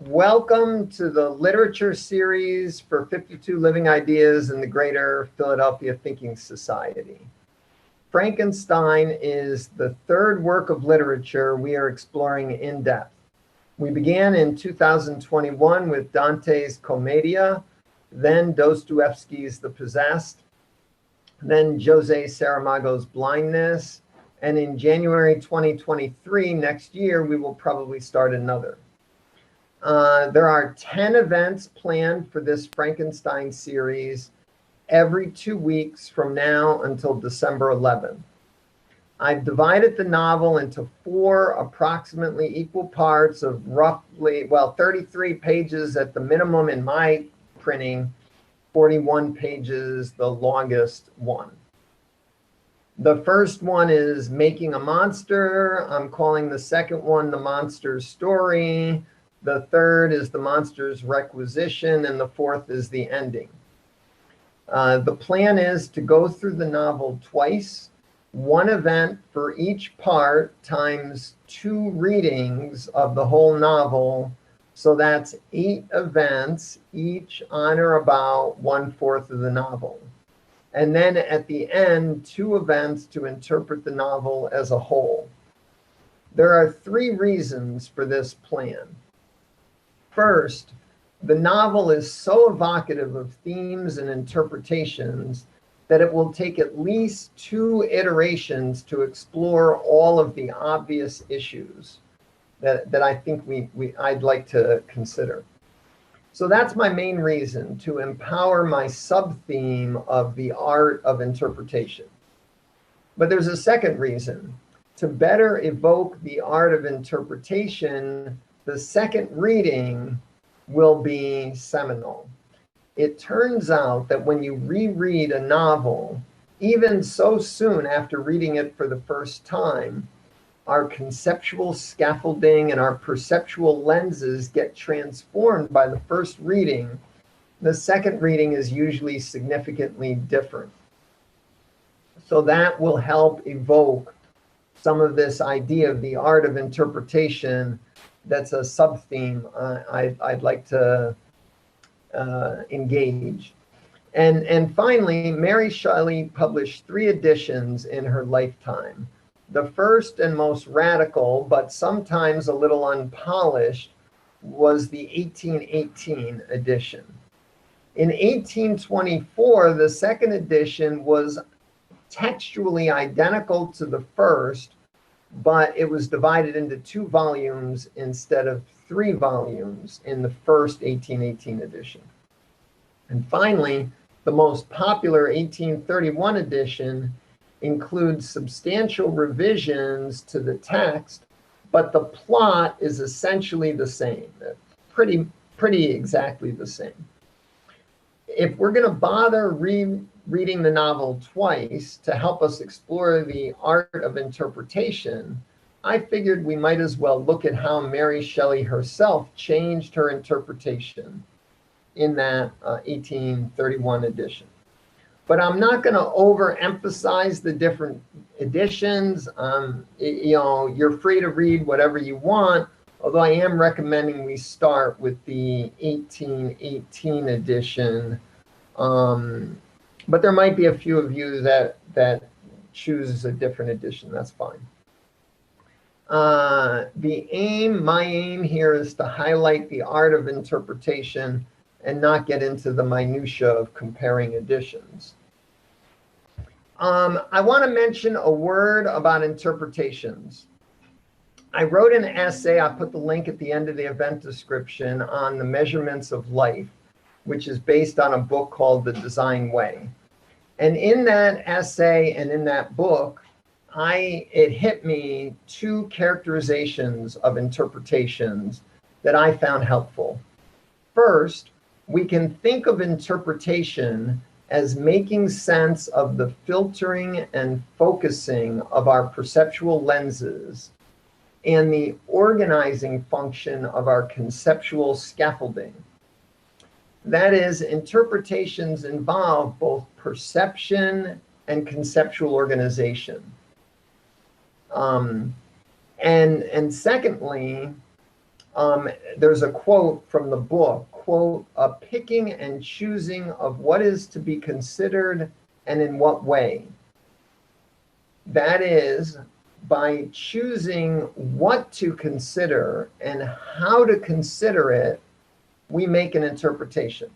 Welcome to the literature series for 52 Living Ideas in the Greater Philadelphia Thinking Society. Frankenstein is the third work of literature we are exploring in depth. We began in 2021 with Dante's Commedia, then Dostoevsky's The Possessed, then Jose Saramago's Blindness, and in January 2023, next year, we will probably start another. There are 10 events planned for this Frankenstein series every 2 weeks from now until December 11th. I've divided the novel into 4 approximately equal parts of roughly, 33 pages at the minimum in my printing, 41 pages, the longest one. The first one is Making a Monster. I'm calling the second one The Monster's Story. The third is The Monster's Requisition, and the fourth is The Ending. The plan is to go through the novel twice, one event for each part times 2 readings of the whole novel. So that's 8 events, each on or about 1/4 of the novel. And then at the end, 2 events to interpret the novel as a whole. There are 3 reasons for this plan. First, the novel is so evocative of themes and interpretations that it will take at least 2 iterations to explore all of the obvious issues that I think I'd like to consider. So that's my main reason, to empower my sub-theme of the art of interpretation. But there's a second reason. To better evoke the art of interpretation, the second reading will be seminal. It turns out that when you reread a novel, even so soon after reading it for the first time, our conceptual scaffolding and our perceptual lenses get transformed by the first reading. The second reading is usually significantly different. So that will help evoke some of this idea of the art of interpretation. That's a sub-theme I'd like to engage. And finally, Mary Shelley published 3 editions in her lifetime. The first and most radical, but sometimes a little unpolished, was the 1818 edition. In 1824, the second edition was textually identical to the first, but it was divided into 2 volumes instead of 3 volumes in the first 1818 edition. And finally, the most popular 1831 edition includes substantial revisions to the text, but the plot is essentially the same, pretty exactly the same. If we're going to bother reading the novel twice to help us explore the art of interpretation, I figured we might as well look at how Mary Shelley herself changed her interpretation in that 1831 edition. But I'm not going to overemphasize the different editions. You're free to read whatever you want, although I am recommending we start with the 1818 edition. But there might be a few of you that choose a different edition. That's fine. My aim here is to highlight the art of interpretation and not get into the minutia of comparing editions. I want to mention a word about interpretations. I wrote an essay, I put the link at the end of the event description, on the measurements of life, which is based on a book called The Design Way. And in that essay and in that book, it hit me 2 characterizations of interpretations that I found helpful. First, we can think of interpretation as making sense of the filtering and focusing of our perceptual lenses and the organizing function of our conceptual scaffolding. That is, interpretations involve both perception and conceptual organization. And secondly, There's a quote from the book, quote, "A picking and choosing of what is to be considered and in what way." That is, by choosing what to consider and how to consider it, we make an interpretation.